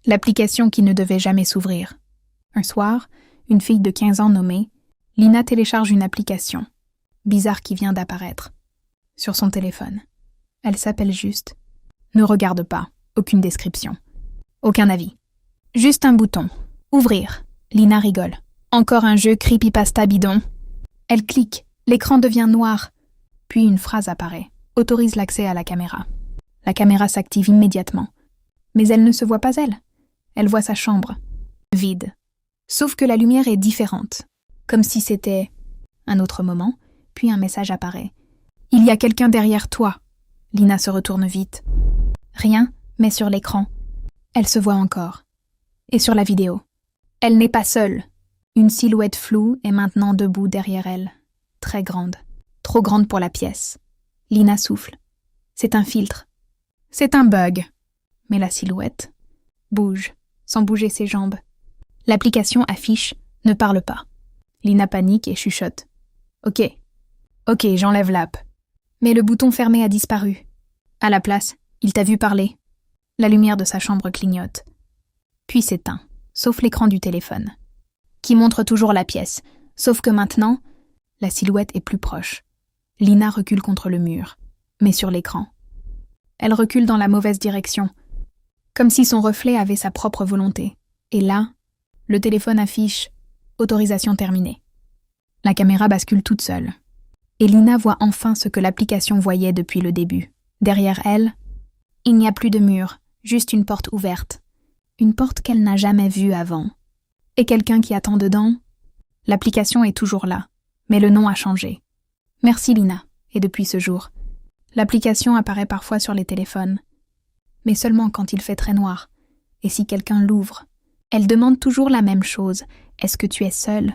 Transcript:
L'application qui ne devait jamais s'ouvrir. Un soir, une fille de 15 ans nommée Lina télécharge une application, bizarre qui vient d'apparaître, sur son téléphone. Elle s'appelle juste. Ne regarde pas, aucune description. Aucun avis. Juste un bouton. Ouvrir. Lina rigole. Encore un jeu creepypasta bidon. Elle clique, l'écran devient noir. Puis une phrase apparaît. Autorise l'accès à la caméra. La caméra s'active immédiatement. Mais elle ne se voit pas elle. Elle voit sa chambre. Vide. Sauf que la lumière est différente. Comme si c'était un autre moment, puis un message apparaît. Il y a quelqu'un derrière toi. Lina se retourne vite. Rien, mais sur l'écran. Elle se voit encore. Et sur la vidéo. Elle n'est pas seule. Une silhouette floue est maintenant debout derrière elle. Très grande. Trop grande pour la pièce. Lina souffle. C'est un filtre. C'est un bug. Mais la silhouette bouge, sans bouger ses jambes. L'application affiche « Ne parle pas ». Lina panique et chuchote. « Ok, j'enlève l'app. » Mais le bouton fermé a disparu. À la place, il t'a vu parler. La lumière de sa chambre clignote. Puis s'éteint, sauf l'écran du téléphone, qui montre toujours la pièce, sauf que maintenant, la silhouette est plus proche. Lina recule contre le mur, mais sur l'écran. Elle recule dans la mauvaise direction, comme si son reflet avait sa propre volonté. Et là, le téléphone affiche « Autorisation terminée ». La caméra bascule toute seule. Et Lina voit enfin ce que l'application voyait depuis le début. Derrière elle, il n'y a plus de mur, juste une porte ouverte. Une porte qu'elle n'a jamais vue avant. Et quelqu'un qui attend dedans. L'application est toujours là, mais le nom a changé. Merci Lina, et depuis ce jour, l'application apparaît parfois sur les téléphones. Mais seulement quand il fait très noir, et si quelqu'un l'ouvre. Elle demande toujours la même chose, est-ce que tu es seule ?